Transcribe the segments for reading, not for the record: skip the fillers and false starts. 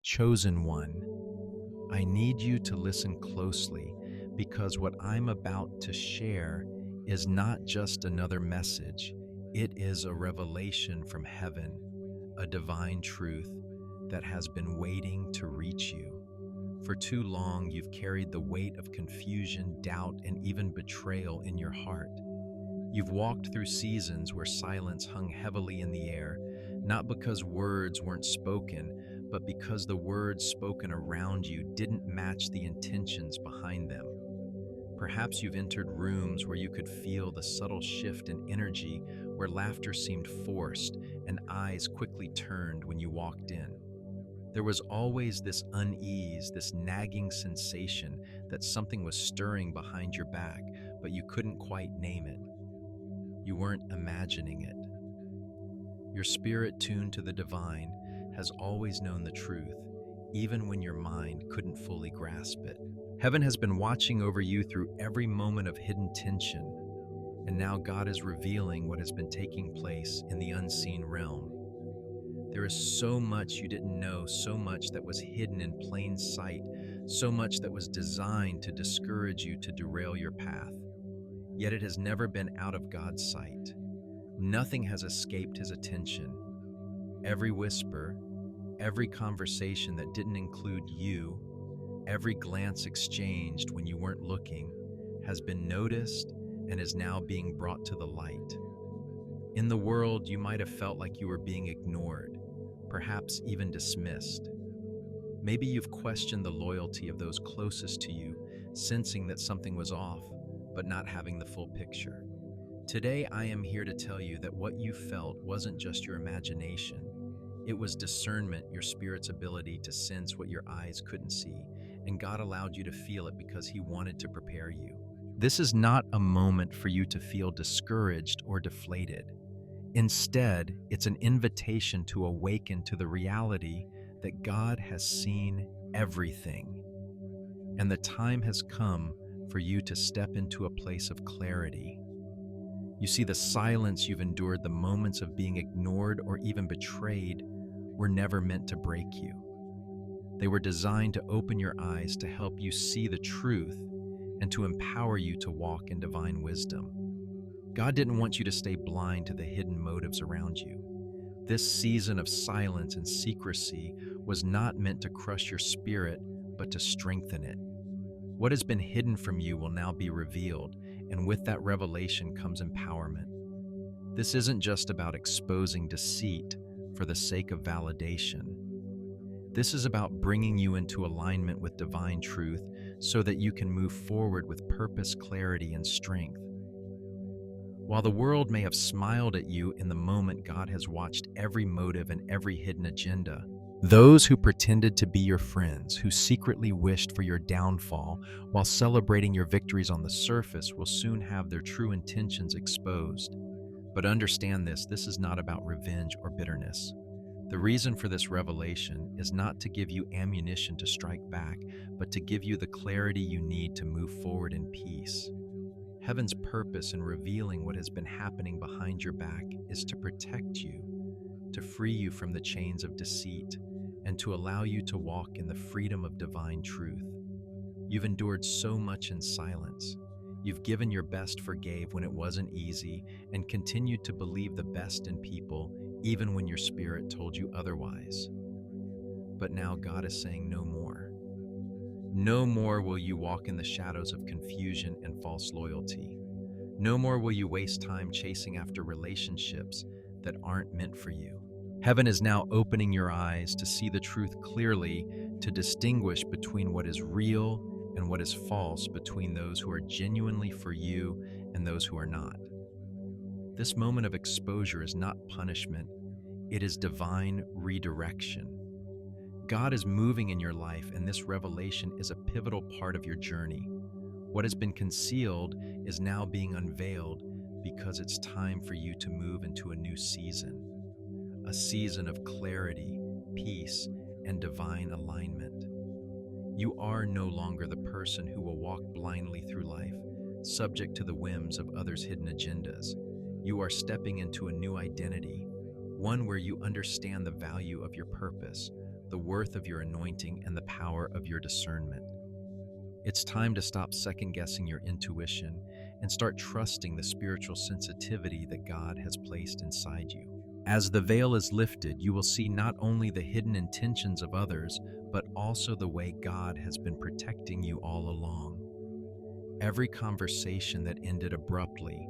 Chosen one, I need you to listen closely because what I'm about to share is not just another message, it is a revelation from heaven, a divine truth that has been waiting to reach you. For too long, you've carried the weight of confusion, doubt, and even betrayal in your heart. You've walked through seasons where silence hung heavily in the air, not because words weren't spoken, but because the words spoken around you didn't match the intentions behind them. Perhaps you've entered rooms where you could feel the subtle shift in energy, where laughter seemed forced and eyes quickly turned when you walked in. There was always this unease, this nagging sensation that something was stirring behind your back, but you couldn't quite name it. You weren't imagining it. Your spirit, tuned to the divine, has always known the truth, even when your mind couldn't fully grasp it. Heaven has been watching over you through every moment of hidden tension, and now God is revealing what has been taking place in the unseen realm. There is so much you didn't know, so much that was hidden in plain sight, so much that was designed to discourage you, to derail your path. Yet it has never been out of God's sight. Nothing has escaped his attention. Every whisper, every conversation that didn't include you, every glance exchanged when you weren't looking, has been noticed and is now being brought to the light. In the world, you might have felt like you were being ignored, perhaps even dismissed. Maybe you've questioned the loyalty of those closest to you, sensing that something was off, but not having the full picture. Today, I am here to tell you that what you felt wasn't just your imagination. It was discernment, your spirit's ability to sense what your eyes couldn't see, and God allowed you to feel it because he wanted to prepare you. This is not a moment for you to feel discouraged or deflated. Instead, it's an invitation to awaken to the reality that God has seen everything, and the time has come for you to step into a place of clarity. You see, the silence you've endured, the moments of being ignored or even betrayed, were never meant to break you. They were designed to open your eyes, to help you see the truth, and to empower you to walk in divine wisdom. God didn't want you to stay blind to the hidden motives around you. This season of silence and secrecy was not meant to crush your spirit, but to strengthen it. What has been hidden from you will now be revealed, and with that revelation comes empowerment. This isn't just about exposing deceit for the sake of validation. This is about bringing you into alignment with divine truth so that you can move forward with purpose, clarity, and strength. While the world may have smiled at you in the moment, God has watched every motive and every hidden agenda. Those who pretended to be your friends, who secretly wished for your downfall while celebrating your victories on the surface, will soon have their true intentions exposed. But understand this is not about revenge or bitterness. The reason for this revelation is not to give you ammunition to strike back, but to give you the clarity you need to move forward in peace. Heaven's purpose in revealing what has been happening behind your back is to protect you, to free you from the chains of deceit, and to allow you to walk in the freedom of divine truth. You've endured so much in silence. You've given your best, forgave when it wasn't easy, and continued to believe the best in people, even when your spirit told you otherwise. But now God is saying no more. No more will you walk in the shadows of confusion and false loyalty. No more will you waste time chasing after relationships that aren't meant for you. Heaven is now opening your eyes to see the truth clearly, to distinguish between what is real and what is false, between those who are genuinely for you and those who are not. This moment of exposure is not punishment, it is divine redirection. God is moving in your life, and this revelation is a pivotal part of your journey. What has been concealed is now being unveiled because it's time for you to move into a new season. A season of clarity, peace, and divine alignment. You are no longer the person who will walk blindly through life, subject to the whims of others' hidden agendas. You are stepping into a new identity, one where you understand the value of your purpose, the worth of your anointing, and the power of your discernment. It's time to stop second guessing your intuition and start trusting the spiritual sensitivity that God has placed inside you. As the veil is lifted, you will see not only the hidden intentions of others, but also the way God has been protecting you all along. Every conversation that ended abruptly,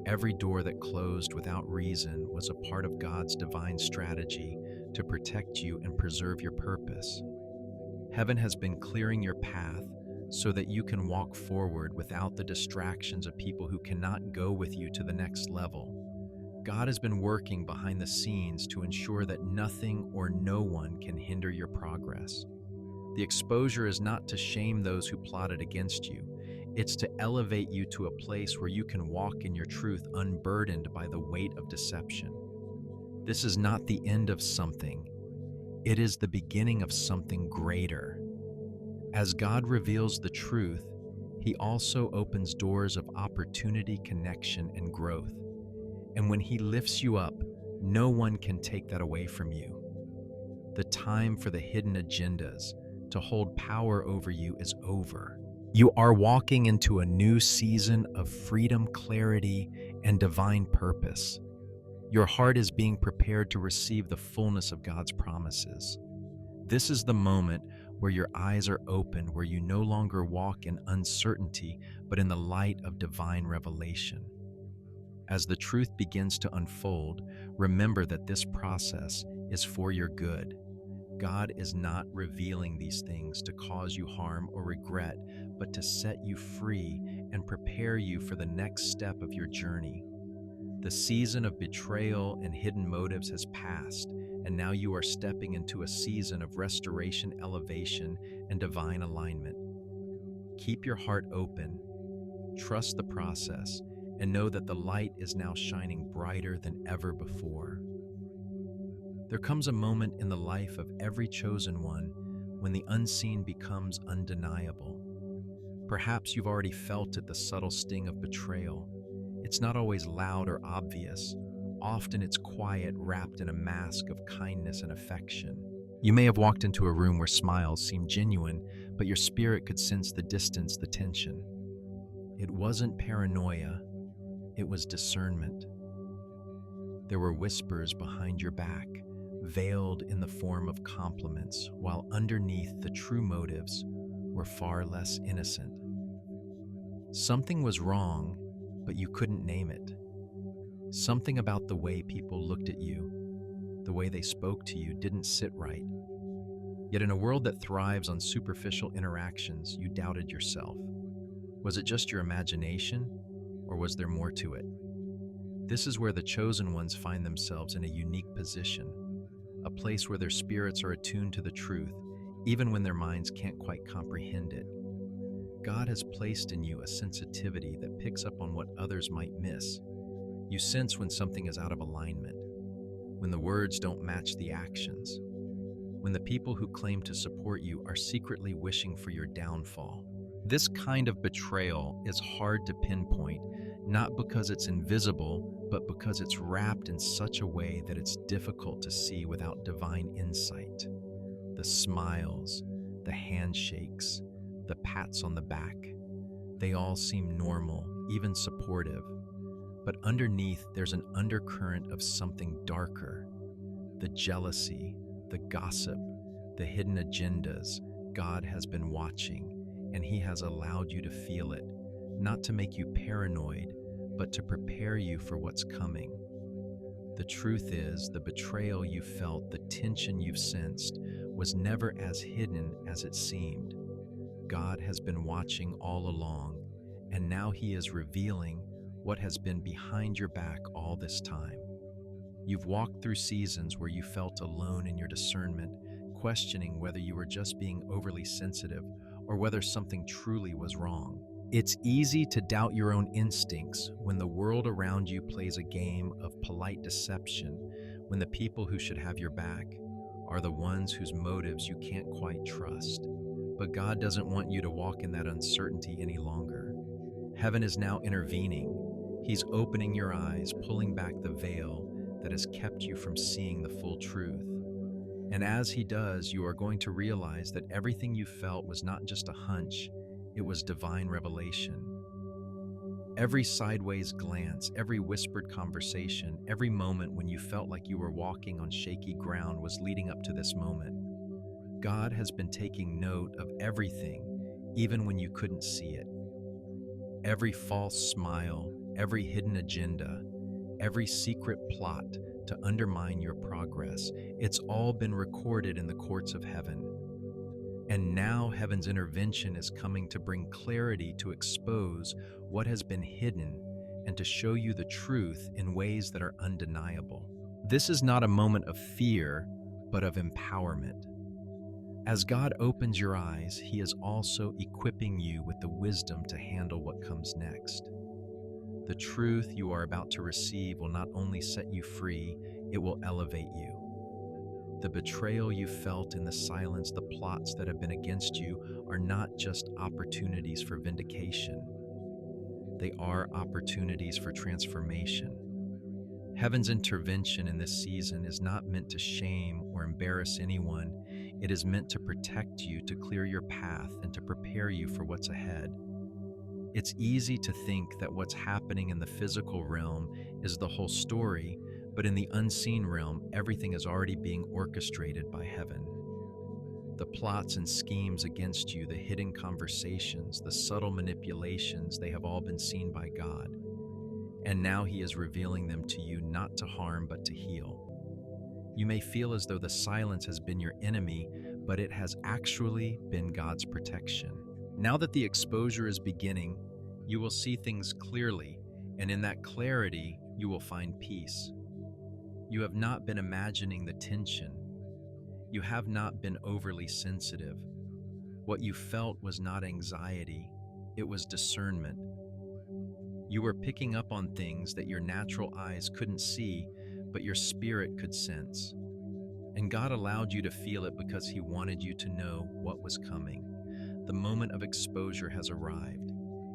every door that closed without reason was a part of God's divine strategy to protect you and preserve your purpose. Heaven has been clearing your path so that you can walk forward without the distractions of people who cannot go with you to the next level. God has been working behind the scenes to ensure that nothing or no one can hinder your progress. The exposure is not to shame those who plotted against you. It's to elevate you to a place where you can walk in your truth unburdened by the weight of deception. This is not the end of something. It is the beginning of something greater. As God reveals the truth, He also opens doors of opportunity, connection, and growth. And when He lifts you up, no one can take that away from you. The time for the hidden agendas to hold power over you is over. You are walking into a new season of freedom, clarity, and divine purpose. Your heart is being prepared to receive the fullness of God's promises. This is the moment where your eyes are open, where you no longer walk in uncertainty, but in the light of divine revelation. As the truth begins to unfold, remember that this process is for your good. God is not revealing these things to cause you harm or regret, but to set you free and prepare you for the next step of your journey. The season of betrayal and hidden motives has passed, and now you are stepping into a season of restoration, elevation, and divine alignment. Keep your heart open, trust the process, and know that the light is now shining brighter than ever before. There comes a moment in the life of every chosen one when the unseen becomes undeniable. Perhaps you've already felt it, the subtle sting of betrayal. It's not always loud or obvious. Often it's quiet, wrapped in a mask of kindness and affection. You may have walked into a room where smiles seemed genuine, but your spirit could sense the distance, the tension. It wasn't paranoia, it was discernment. There were whispers behind your back, veiled in the form of compliments, while underneath the true motives were far less innocent. Something was wrong, but you couldn't name it. Something about the way people looked at you, the way they spoke to you, didn't sit right. Yet in a world that thrives on superficial interactions, you doubted yourself. Was it just your imagination, or was there more to it? This is where the chosen ones find themselves in a unique position, a place where their spirits are attuned to the truth, even when their minds can't quite comprehend it. God has placed in you a sensitivity that picks up on what others might miss. You sense when something is out of alignment, when the words don't match the actions, when the people who claim to support you are secretly wishing for your downfall. This kind of betrayal is hard to pinpoint, not because it's invisible, but because it's wrapped in such a way that it's difficult to see without divine insight. The smiles, the handshakes, the pats on the back, they all seem normal, even supportive. But underneath, there's an undercurrent of something darker. The jealousy, the gossip, the hidden agendas. God has been watching, and He has allowed you to feel it, not to make you paranoid, but to prepare you for what's coming. The truth is, the betrayal you felt, the tension you've sensed, was never as hidden as it seemed. God has been watching all along, and now He is revealing what has been behind your back all this time. You've walked through seasons where you felt alone in your discernment, questioning whether you were just being overly sensitive or whether something truly was wrong. It's easy to doubt your own instincts when the world around you plays a game of polite deception, when the people who should have your back are the ones whose motives you can't quite trust. But God doesn't want you to walk in that uncertainty any longer. Heaven is now intervening. He's opening your eyes, pulling back the veil that has kept you from seeing the full truth. And as he does, you are going to realize that everything you felt was not just a hunch, it was divine revelation. Every sideways glance, every whispered conversation, every moment when you felt like you were walking on shaky ground was leading up to this moment. God has been taking note of everything, even when you couldn't see it. Every false smile, every hidden agenda, every secret plot to undermine your progress, it's all been recorded in the courts of heaven. And now heaven's intervention is coming to bring clarity to expose what has been hidden and to show you the truth in ways that are undeniable. This is not a moment of fear, but of empowerment. As God opens your eyes, He is also equipping you with the wisdom to handle what comes next. The truth you are about to receive will not only set you free, it will elevate you. The betrayal you felt in the silence, the plots that have been against you, are not just opportunities for vindication. They are opportunities for transformation. Heaven's intervention in this season is not meant to shame or embarrass anyone. It is meant to protect you, to clear your path, and to prepare you for what's ahead. It's easy to think that what's happening in the physical realm is the whole story, but in the unseen realm, everything is already being orchestrated by heaven. The plots and schemes against you, the hidden conversations, the subtle manipulations, they have all been seen by God. And now He is revealing them to you, not to harm, but to heal. You may feel as though the silence has been your enemy, but it has actually been God's protection. Now that the exposure is beginning, you will see things clearly, and in that clarity, you will find peace. You have not been imagining the tension. You have not been overly sensitive. What you felt was not anxiety, it was discernment. You were picking up on things that your natural eyes couldn't see, but your spirit could sense. And God allowed you to feel it because He wanted you to know what was coming. The moment of exposure has arrived.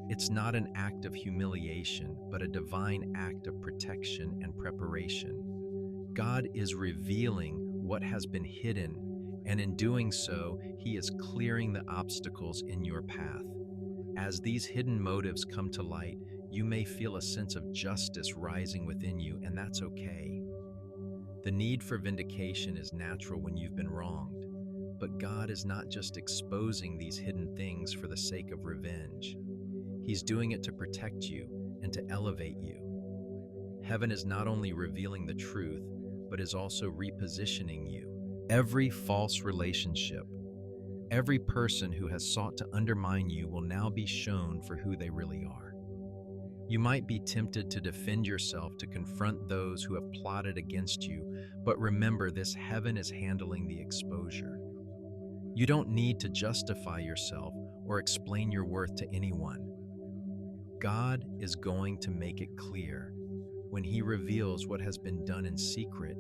It's not an act of humiliation, but a divine act of protection and preparation. God is revealing what has been hidden, and in doing so, He is clearing the obstacles in your path. As these hidden motives come to light, you may feel a sense of justice rising within you, and that's okay. The need for vindication is natural when you've been wronged, but God is not just exposing these hidden things for the sake of revenge. He's doing it to protect you and to elevate you. Heaven is not only revealing the truth, but is also repositioning you. Every false relationship, every person who has sought to undermine you will now be shown for who they really are. You might be tempted to defend yourself, to confront those who have plotted against you, but remember this: heaven is handling the exposure. You don't need to justify yourself or explain your worth to anyone. God is going to make it clear. When He reveals what has been done in secret,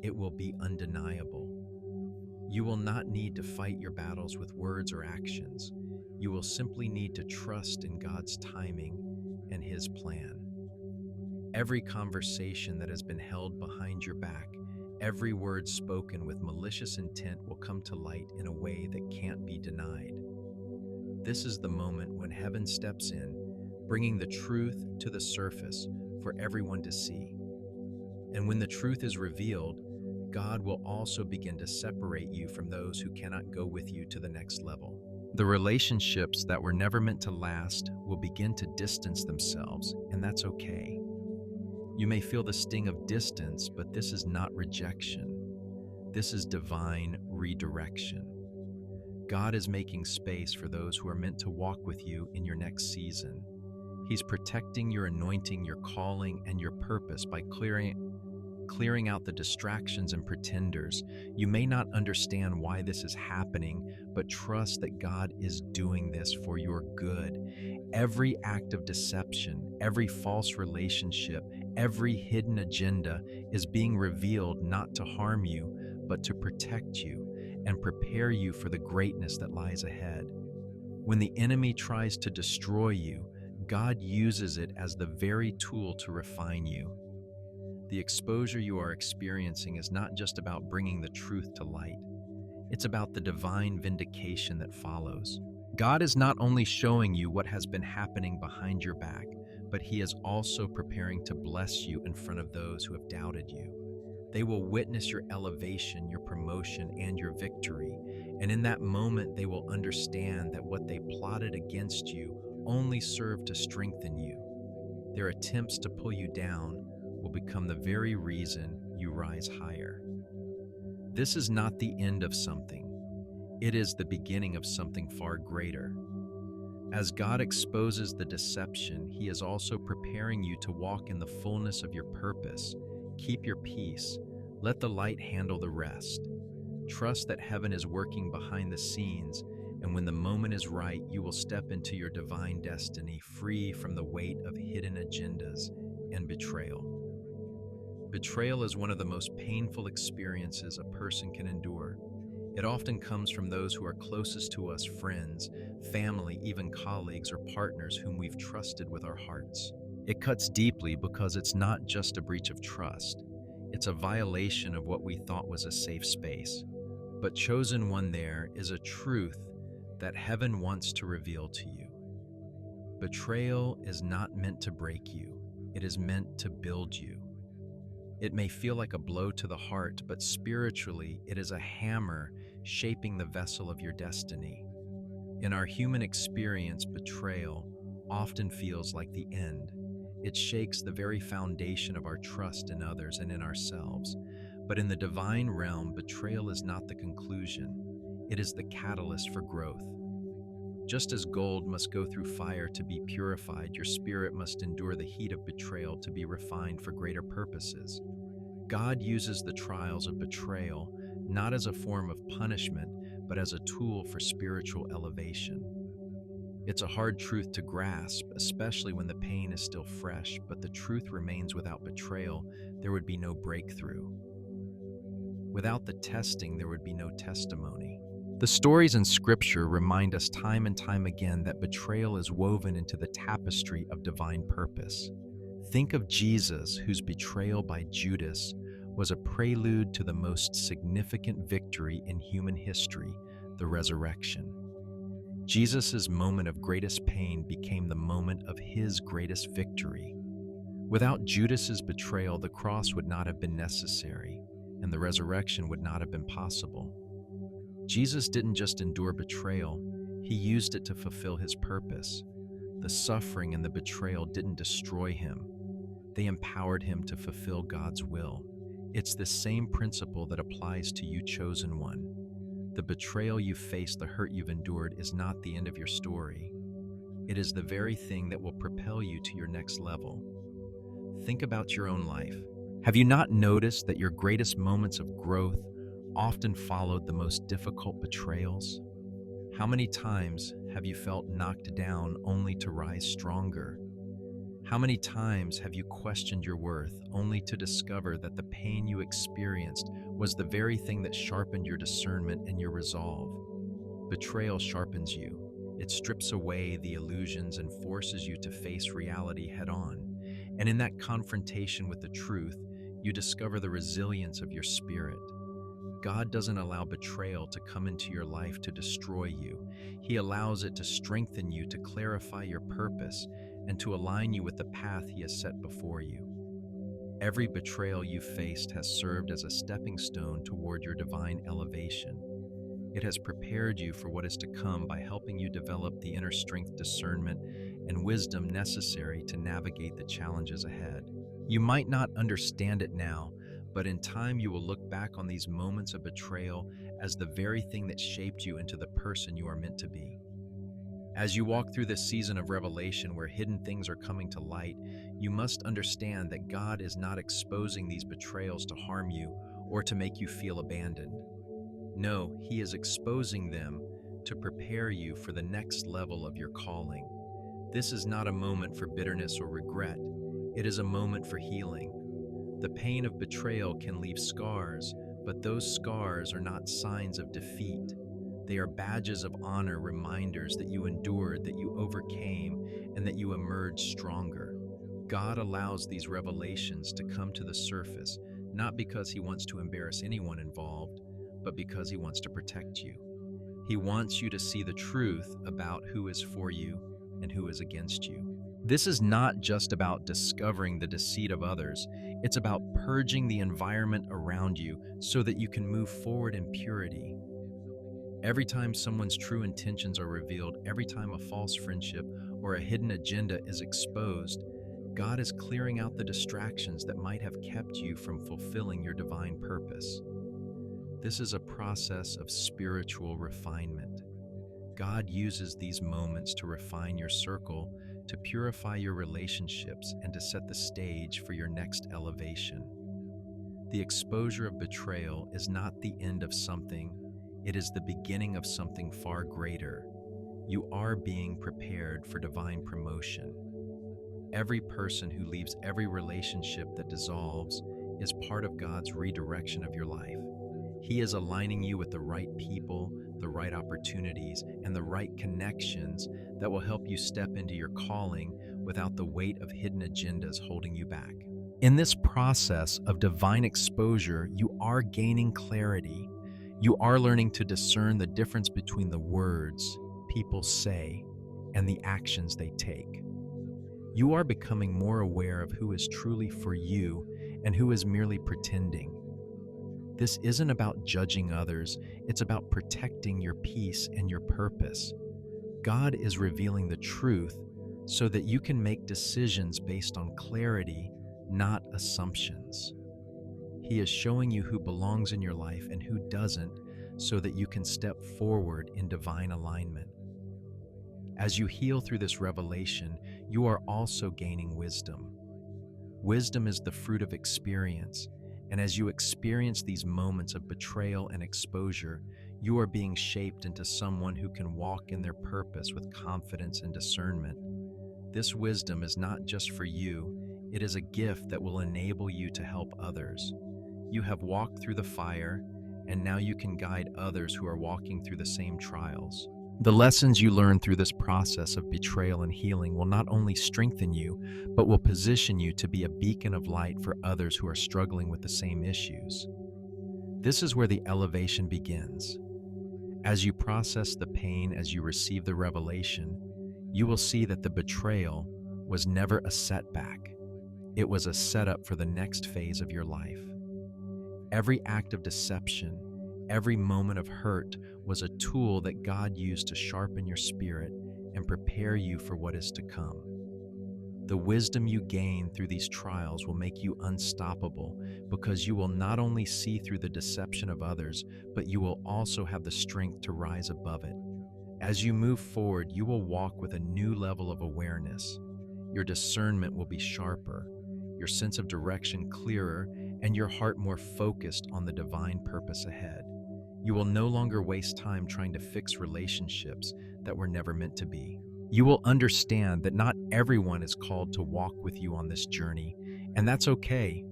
it will be undeniable. You will not need to fight your battles with words or actions. You will simply need to trust in God's timing and His plan. Every conversation that has been held behind your back, every word spoken with malicious intent will come to light in a way that can't be denied. This is the moment when heaven steps in, bringing the truth to the surface for everyone to see. And when the truth is revealed, God will also begin to separate you from those who cannot go with you to the next level. The relationships that were never meant to last will begin to distance themselves, and that's okay. You may feel the sting of distance, but this is not rejection. This is divine redirection. God is making space for those who are meant to walk with you in your next season. He's protecting your anointing, your calling, and your purpose by clearing out the distractions and pretenders. You may not understand why this is happening, but trust that God is doing this for your good. Every act of deception, every false relationship, every hidden agenda is being revealed not to harm you, but to protect you and prepare you for the greatness that lies ahead. When the enemy tries to destroy you, God uses it as the very tool to refine you. The exposure you are experiencing is not just about bringing the truth to light, it's about the divine vindication that follows. God is not only showing you what has been happening behind your back, but He is also preparing to bless you in front of those who have doubted you. They will witness your elevation, your promotion, and your victory. And in that moment, they will understand that what they plotted against you only served to strengthen you. Their attempts to pull you down will become the very reason you rise higher. This is not the end of something, it is the beginning of something far greater. As God exposes the deception, He is also preparing you to walk in the fullness of your purpose. Keep your peace. Let the light handle the rest. Trust that heaven is working behind the scenes, and when the moment is right, you will step into your divine destiny, free from the weight of hidden agendas and betrayal. Betrayal is one of the most painful experiences a person can endure. It often comes from those who are closest to us, friends, family, even colleagues or partners whom we've trusted with our hearts. It cuts deeply because it's not just a breach of trust, it's a violation of what we thought was a safe space. But chosen one, there is a truth that heaven wants to reveal to you. Betrayal is not meant to break you, it is meant to build you. It may feel like a blow to the heart, but spiritually, it is a hammer shaping the vessel of your destiny. In our human experience, betrayal often feels like the end. It shakes the very foundation of our trust in others and in ourselves. But in the divine realm, betrayal is not the conclusion, it is the catalyst for growth. Just as gold must go through fire to be purified, your spirit must endure the heat of betrayal to be refined for greater purposes. God uses the trials of betrayal not as a form of punishment, but as a tool for spiritual elevation. It's a hard truth to grasp, especially when the pain is still fresh, but the truth remains: without betrayal, there would be no breakthrough. Without the testing, there would be no testimony. The stories in Scripture remind us time and time again that betrayal is woven into the tapestry of divine purpose. Think of Jesus, whose betrayal by Judas was a prelude to the most significant victory in human history, the resurrection. Jesus' moment of greatest pain became the moment of His greatest victory. Without Judas's betrayal, the cross would not have been necessary, and the resurrection would not have been possible. Jesus didn't just endure betrayal, He used it to fulfill His purpose. The suffering and the betrayal didn't destroy Him, they empowered Him to fulfill God's will. It's the same principle that applies to you, chosen one. The betrayal you faced, the hurt you've endured, is not the end of your story. It is the very thing that will propel you to your next level. Think about your own life. Have you not noticed that your greatest moments of growth often followed the most difficult betrayals? How many times have you felt knocked down only to rise stronger? How many times have you questioned your worth only to discover that the pain you experienced was the very thing that sharpened your discernment and your resolve? Betrayal sharpens you. It strips away the illusions and forces you to face reality head on. And in that confrontation with the truth, you discover the resilience of your spirit. God doesn't allow betrayal to come into your life to destroy you. He allows it to strengthen you, to clarify your purpose, and to align you with the path He has set before you. Every betrayal you faced has served as a stepping stone toward your divine elevation. It has prepared you for what is to come by helping you develop the inner strength, discernment, and wisdom necessary to navigate the challenges ahead. You might not understand it now, but in time you will look back on these moments of betrayal as the very thing that shaped you into the person you are meant to be. As you walk through this season of revelation where hidden things are coming to light, you must understand that God is not exposing these betrayals to harm you or to make you feel abandoned. No, He is exposing them to prepare you for the next level of your calling. This is not a moment for bitterness or regret. It is a moment for healing. The pain of betrayal can leave scars, but those scars are not signs of defeat. They are badges of honor, reminders that you endured, that you overcame, and that you emerged stronger. God allows these revelations to come to the surface, not because he wants to embarrass anyone involved, but because he wants to protect you. He wants you to see the truth about who is for you and who is against you. This is not just about discovering the deceit of others, it's about purging the environment around you so that you can move forward in purity. Every time someone's true intentions are revealed, every time a false friendship or a hidden agenda is exposed, God is clearing out the distractions that might have kept you from fulfilling your divine purpose. This is a process of spiritual refinement. God uses these moments to refine your circle, to purify your relationships, and to set the stage for your next elevation. The exposure of betrayal is not the end of something, it is the beginning of something far greater. You are being prepared for divine promotion. Every person who leaves every relationship that dissolves is part of God's redirection of your life. He is aligning you with the right people, the right opportunities, and the right connections that will help you step into your calling without the weight of hidden agendas holding you back. In this process of divine exposure, you are gaining clarity. You are learning to discern the difference between the words people say and the actions they take. You are becoming more aware of who is truly for you and who is merely pretending. This isn't about judging others, it's about protecting your peace and your purpose. God is revealing the truth so that you can make decisions based on clarity, not assumptions. He is showing you who belongs in your life and who doesn't, so that you can step forward in divine alignment. As you heal through this revelation, you are also gaining wisdom. Wisdom is the fruit of experience, and as you experience these moments of betrayal and exposure, you are being shaped into someone who can walk in their purpose with confidence and discernment. This wisdom is not just for you, it is a gift that will enable you to help others. You have walked through the fire, and now you can guide others who are walking through the same trials. The lessons you learn through this process of betrayal and healing will not only strengthen you, but will position you to be a beacon of light for others who are struggling with the same issues. This is where the elevation begins. As you process the pain, as you receive the revelation, you will see that the betrayal was never a setback. It was a setup for the next phase of your life. Every act of deception, every moment of hurt was a tool that God used to sharpen your spirit and prepare you for what is to come. The wisdom you gain through these trials will make you unstoppable because you will not only see through the deception of others, but you will also have the strength to rise above it. As you move forward, you will walk with a new level of awareness. Your discernment will be sharper, your sense of direction clearer, and your heart more focused on the divine purpose ahead. You will no longer waste time trying to fix relationships that were never meant to be. You will understand that not everyone is called to walk with you on this journey, and that's okay.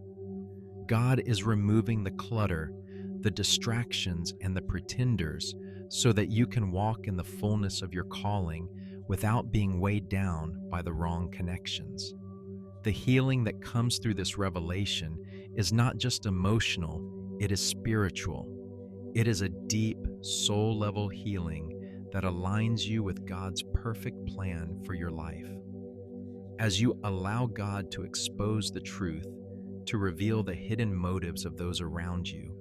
God is removing the clutter, the distractions, and the pretenders so that you can walk in the fullness of your calling without being weighed down by the wrong connections. The healing that comes through this revelation is not just emotional, it is spiritual. It is a deep, soul-level healing that aligns you with God's perfect plan for your life. As you allow God to expose the truth, to reveal the hidden motives of those around you,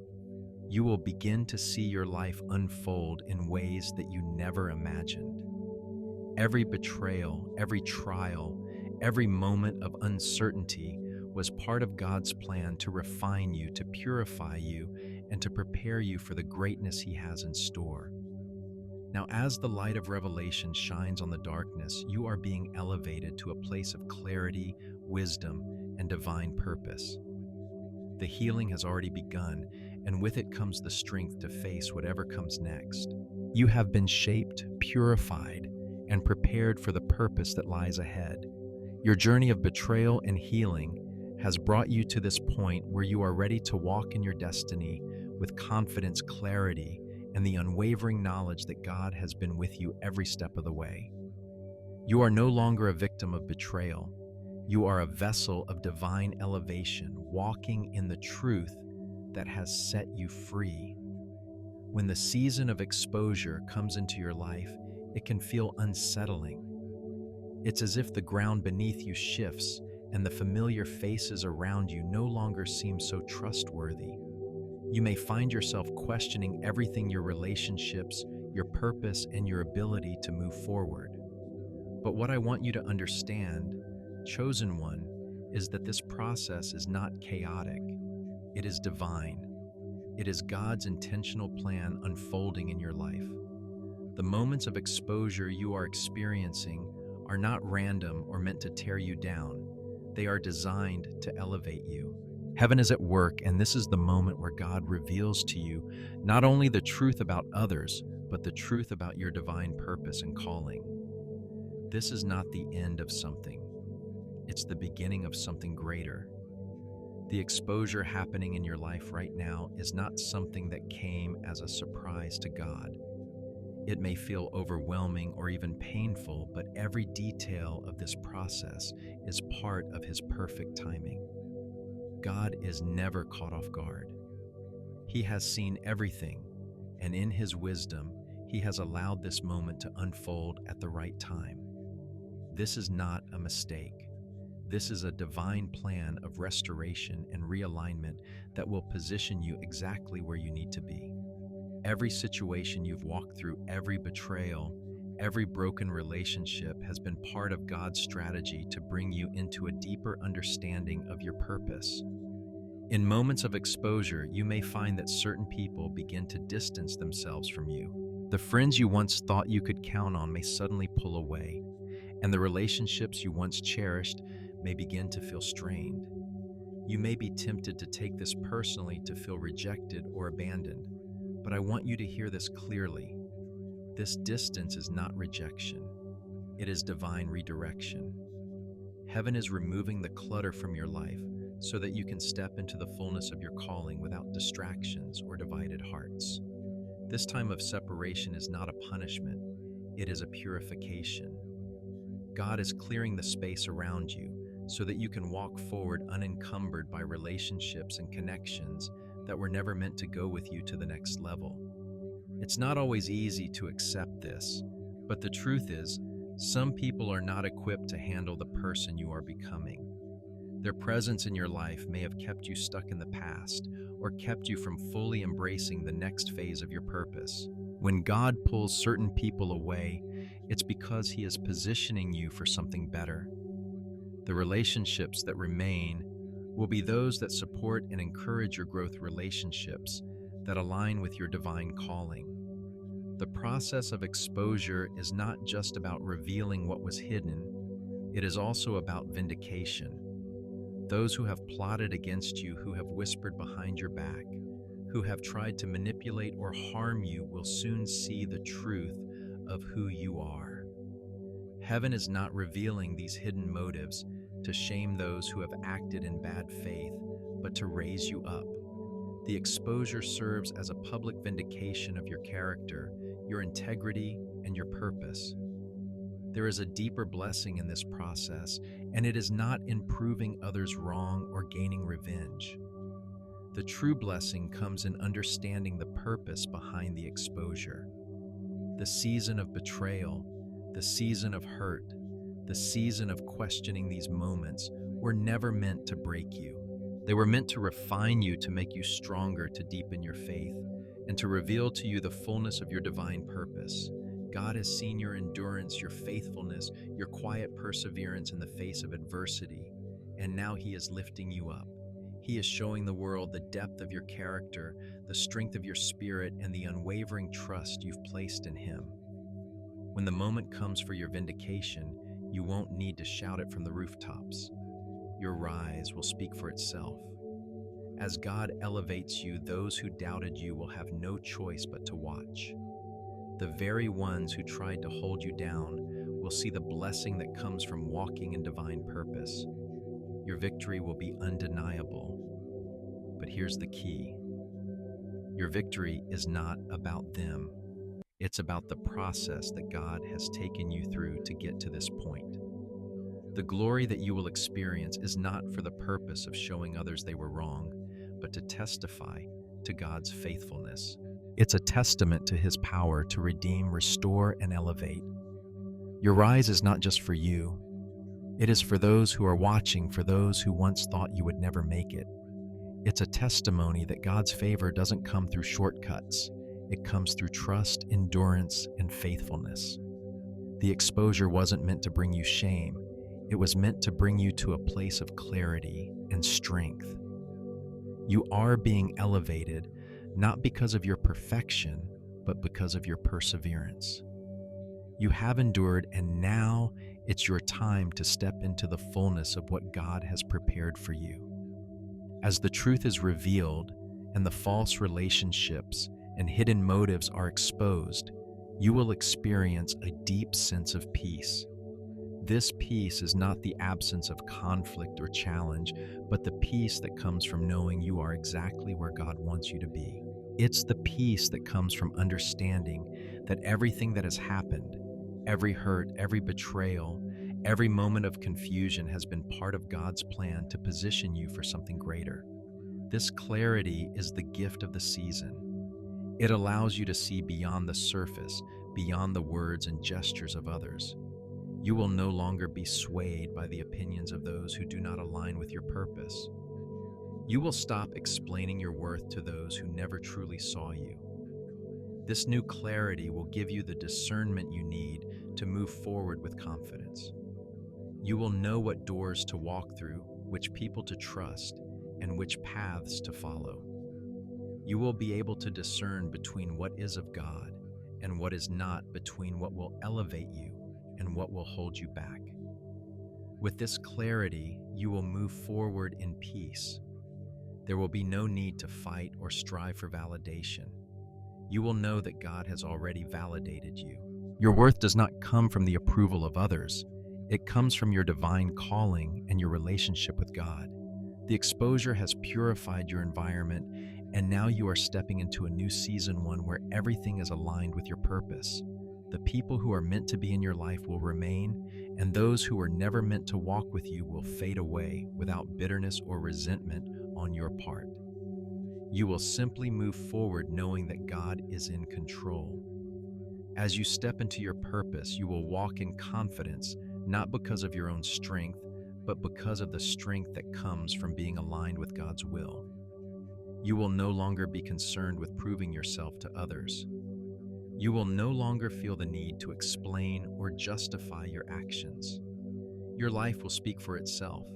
you will begin to see your life unfold in ways that you never imagined. Every betrayal, every trial, every moment of uncertainty was part of God's plan to refine you, to purify you, and to prepare you for the greatness He has in store. Now, as the light of revelation shines on the darkness, you are being elevated to a place of clarity, wisdom, and divine purpose. The healing has already begun, and with it comes the strength to face whatever comes next. You have been shaped, purified, and prepared for the purpose that lies ahead. Your journey of betrayal and healing has brought you to this point where you are ready to walk in your destiny with confidence, clarity, and the unwavering knowledge that God has been with you every step of the way. You are no longer a victim of betrayal. You are a vessel of divine elevation, walking in the truth that has set you free. When the season of exposure comes into your life, it can feel unsettling. It's as if the ground beneath you shifts and the familiar faces around you no longer seem so trustworthy. You may find yourself questioning everything: your relationships, your purpose, and your ability to move forward. But what I want you to understand, chosen one, is that this process is not chaotic. It is divine. It is God's intentional plan unfolding in your life. The moments of exposure you are experiencing are not random or meant to tear you down. They are designed to elevate you. Heaven is at work, and this is the moment where God reveals to you not only the truth about others, but the truth about your divine purpose and calling. This is not the end of something, it's the beginning of something greater. The exposure happening in your life right now is not something that came as a surprise to God. It may feel overwhelming or even painful, but every detail of this process is part of His perfect timing. God is never caught off guard. He has seen everything, and in His wisdom, He has allowed this moment to unfold at the right time. This is not a mistake. This is a divine plan of restoration and realignment that will position you exactly where you need to be. Every situation you've walked through, every betrayal, every broken relationship has been part of God's strategy to bring you into a deeper understanding of your purpose. In moments of exposure, you may find that certain people begin to distance themselves from you. The friends you once thought you could count on may suddenly pull away, and the relationships you once cherished may begin to feel strained. You may be tempted to take this personally, to feel rejected or abandoned, but I want you to hear this clearly. This distance is not rejection, it is divine redirection. Heaven is removing the clutter from your life so that you can step into the fullness of your calling without distractions or divided hearts. This time of separation is not a punishment, it is a purification. God is clearing the space around you so that you can walk forward unencumbered by relationships and connections that were never meant to go with you to the next level. It's not always easy to accept this, but the truth is, some people are not equipped to handle the person you are becoming. Their presence in your life may have kept you stuck in the past or kept you from fully embracing the next phase of your purpose. When God pulls certain people away, it's because He is positioning you for something better. The relationships that remain will be those that support and encourage your growth, relationships that align with your divine calling. The process of exposure is not just about revealing what was hidden, it is also about vindication. Those who have plotted against you, who have whispered behind your back, who have tried to manipulate or harm you, will soon see the truth of who you are. Heaven is not revealing these hidden motives to shame those who have acted in bad faith, but to raise you up. The exposure serves as a public vindication of your character, your integrity, and your purpose. There is a deeper blessing in this process, and it is not in proving others wrong or gaining revenge. The true blessing comes in understanding the purpose behind the exposure. The season of betrayal, the season of hurt, the season of questioning, these moments were never meant to break you. They were meant to refine you, to make you stronger, to deepen your faith, and to reveal to you the fullness of your divine purpose. God has seen your endurance, your faithfulness, your quiet perseverance in the face of adversity, and now He is lifting you up. He is showing the world the depth of your character, the strength of your spirit, and the unwavering trust you've placed in Him. When the moment comes for your vindication, you won't need to shout it from the rooftops. Your rise will speak for itself. As God elevates you, those who doubted you will have no choice but to watch. The very ones who tried to hold you down will see the blessing that comes from walking in divine purpose. Your victory will be undeniable. But here's the key. Your victory is not about them. It's about the process that God has taken you through to get to this point. The glory that you will experience is not for the purpose of showing others they were wrong, but to testify to God's faithfulness. It's a testament to his power to redeem, restore, and elevate. Your rise is not just for you. It is for those who are watching, for those who once thought you would never make it. It's a testimony that God's favor doesn't come through shortcuts. It comes through trust, endurance, and faithfulness. The exposure wasn't meant to bring you shame. It was meant to bring you to a place of clarity and strength. You are being elevated, not because of your perfection, but because of your perseverance. You have endured, and now it's your time to step into the fullness of what God has prepared for you. As the truth is revealed and the false relationships and hidden motives are exposed, you will experience a deep sense of peace. This peace is not the absence of conflict or challenge, but the peace that comes from knowing you are exactly where God wants you to be. It's the peace that comes from understanding that everything that has happened, every hurt, every betrayal, every moment of confusion has been part of God's plan to position you for something greater. This clarity is the gift of the season. It allows you to see beyond the surface, beyond the words and gestures of others. You will no longer be swayed by the opinions of those who do not align with your purpose. You will stop explaining your worth to those who never truly saw you. This new clarity will give you the discernment you need to move forward with confidence. You will know what doors to walk through, which people to trust, and which paths to follow. You will be able to discern between what is of God and what is not, between what will elevate you and what will hold you back. With this clarity, you will move forward in peace. There will be no need to fight or strive for validation. You will know that God has already validated you. Your worth does not come from the approval of others. It comes from your divine calling and your relationship with God. The exposure has purified your environment, and now you are stepping into a new season, one where everything is aligned with your purpose. The people who are meant to be in your life will remain, and those who were never meant to walk with you will fade away without bitterness or resentment on your part. You will simply move forward knowing that God is in control. As you step into your purpose, you will walk in confidence, not because of your own strength, but because of the strength that comes from being aligned with God's will. You will no longer be concerned with proving yourself to others. You will no longer feel the need to explain or justify your actions. Your life will speak for itself.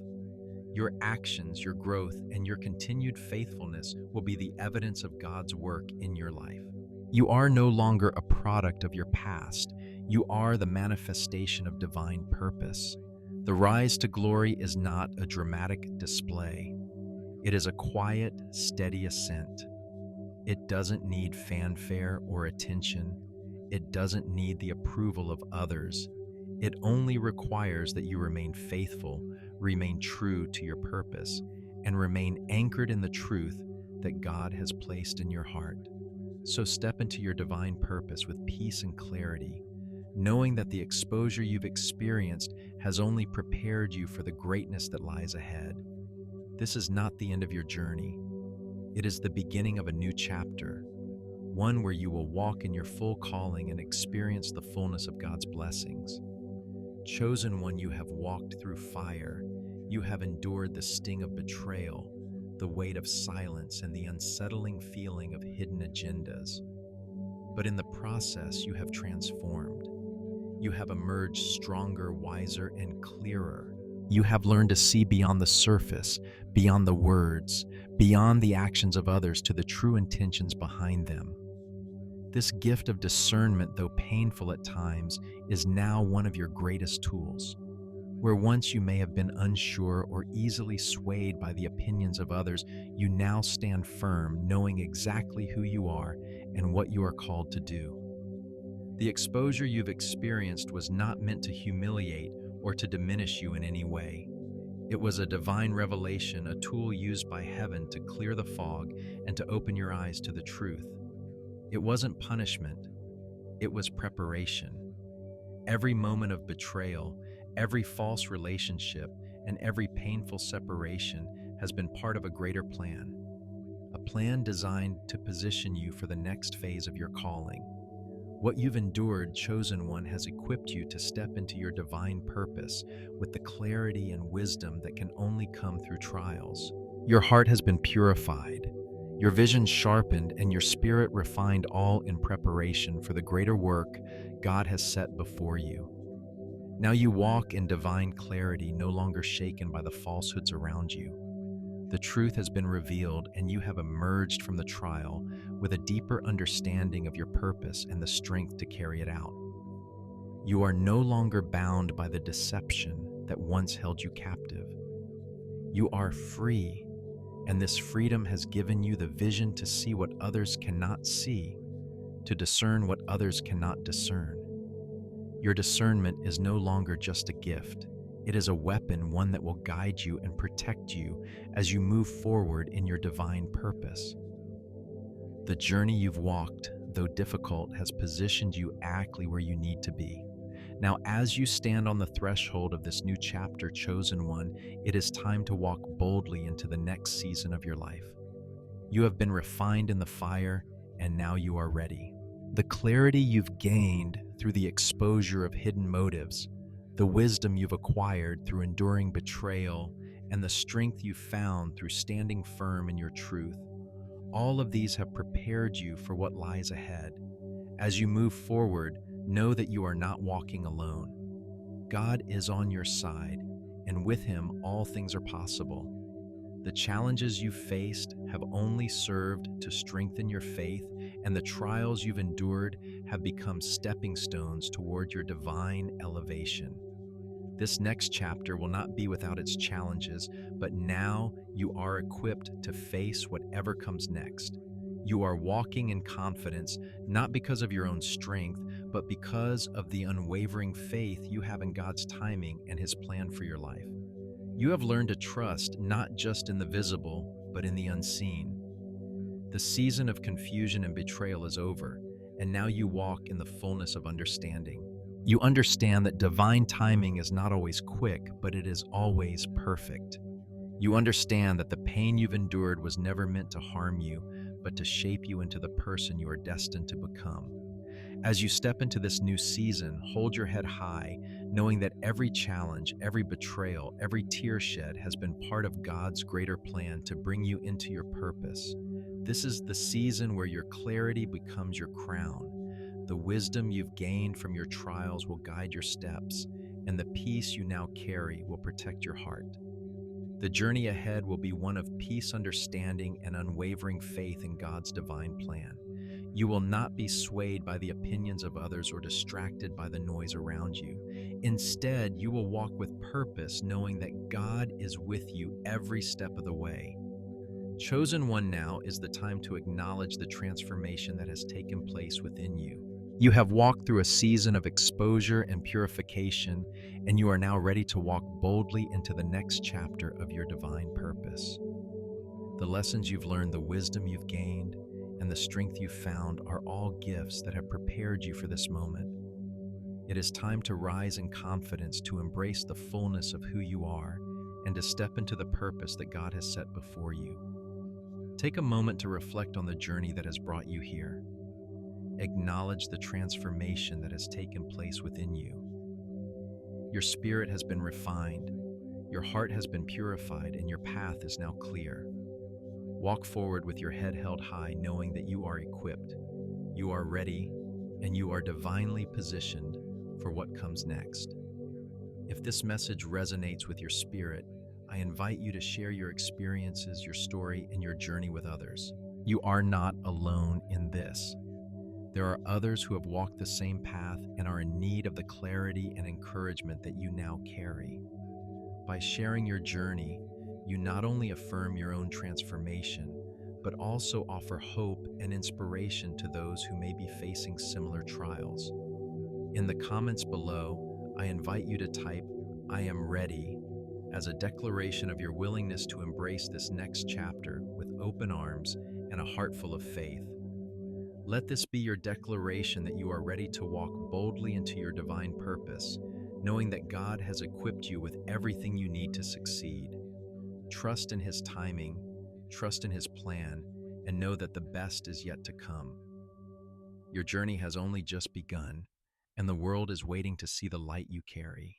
Your actions, your growth, and your continued faithfulness will be the evidence of God's work in your life. You are no longer a product of your past. You are the manifestation of divine purpose. The rise to glory is not a dramatic display. It is a quiet, steady ascent. It doesn't need fanfare or attention. It doesn't need the approval of others. It only requires that you remain faithful, remain true to your purpose, and remain anchored in the truth that God has placed in your heart. So step into your divine purpose with peace and clarity, knowing that the exposure you've experienced has only prepared you for the greatness that lies ahead. This is not the end of your journey. It is the beginning of a new chapter, one where you will walk in your full calling and experience the fullness of God's blessings. Chosen one, you have walked through fire. You have endured the sting of betrayal, the weight of silence, and the unsettling feeling of hidden agendas. But in the process, you have transformed. You have emerged stronger, wiser, and clearer. You have learned to see beyond the surface, beyond the words, beyond the actions of others to the true intentions behind them. This gift of discernment, though painful at times, is now one of your greatest tools. Where once you may have been unsure or easily swayed by the opinions of others, you now stand firm, knowing exactly who you are and what you are called to do. The exposure you've experienced was not meant to humiliate or to diminish you in any way. It was a divine revelation, a tool used by heaven to clear the fog and to open your eyes to the truth. It wasn't punishment, it was preparation. Every moment of betrayal, Every false relationship and every painful separation has been part of a greater plan, a plan designed to position you for the next phase of your calling. What you've endured, chosen one, has equipped you to step into your divine purpose with the clarity and wisdom that can only come through trials. Your heart has been purified, your vision sharpened, and your spirit refined, all in preparation for the greater work God has set before you. Now you walk in divine clarity, no longer shaken by the falsehoods around you. The truth has been revealed, and you have emerged from the trial with a deeper understanding of your purpose and the strength to carry it out. You are no longer bound by the deception that once held you captive. You are free, and this freedom has given you the vision to see what others cannot see, to discern what others cannot discern. Your discernment is no longer just a gift. It is a weapon, one that will guide you and protect you as you move forward in your divine purpose. The journey you've walked, though difficult, has positioned you exactly where you need to be. Now, as you stand on the threshold of this new chapter, chosen one, it is time to walk boldly into the next season of your life. You have been refined in the fire, and now you are ready. The clarity you've gained through the exposure of hidden motives, the wisdom you've acquired through enduring betrayal, and the strength you've found through standing firm in your truth, all of these have prepared you for what lies ahead. As you move forward, know that you are not walking alone. God is on your side, and with Him, all things are possible. The challenges you've faced have only served to strengthen your faith, and the trials you've endured have become stepping stones toward your divine elevation. This next chapter will not be without its challenges, but now you are equipped to face whatever comes next. You are walking in confidence, not because of your own strength, but because of the unwavering faith you have in God's timing and His plan for your life. You have learned to trust not just in the visible, but in the unseen. The season of confusion and betrayal is over, and now you walk in the fullness of understanding. You understand that divine timing is not always quick, but it is always perfect. You understand that the pain you've endured was never meant to harm you, but to shape you into the person you are destined to become. As you step into this new season, hold your head high, knowing that every challenge, every betrayal, every tear shed has been part of God's greater plan to bring you into your purpose. This is the season where your clarity becomes your crown. The wisdom you've gained from your trials will guide your steps, and the peace you now carry will protect your heart. The journey ahead will be one of peace, understanding, and unwavering faith in God's divine plan. You will not be swayed by the opinions of others or distracted by the noise around you. Instead, you will walk with purpose, knowing that God is with you every step of the way. Chosen one, now is the time to acknowledge the transformation that has taken place within you. You have walked through a season of exposure and purification, and you are now ready to walk boldly into the next chapter of your divine purpose. The lessons you've learned, the wisdom you've gained, and the strength you've found are all gifts that have prepared you for this moment. It is time to rise in confidence, to embrace the fullness of who you are, and to step into the purpose that God has set before you. Take a moment to reflect on the journey that has brought you here. Acknowledge the transformation that has taken place within you. Your spirit has been refined, your heart has been purified, and your path is now clear. Walk forward with your head held high, knowing that you are equipped, you are ready, and you are divinely positioned for what comes next. If this message resonates with your spirit, I invite you to share your experiences, your story, and your journey with others. You are not alone in this. There are others who have walked the same path and are in need of the clarity and encouragement that you now carry. By sharing your journey, you not only affirm your own transformation, but also offer hope and inspiration to those who may be facing similar trials. In the comments below, I invite you to type, "I am ready," as a declaration of your willingness to embrace this next chapter with open arms and a heart full of faith. Let this be your declaration that you are ready to walk boldly into your divine purpose, knowing that God has equipped you with everything you need to succeed. Trust in His timing, trust in His plan, and know that the best is yet to come. Your journey has only just begun, and the world is waiting to see the light you carry.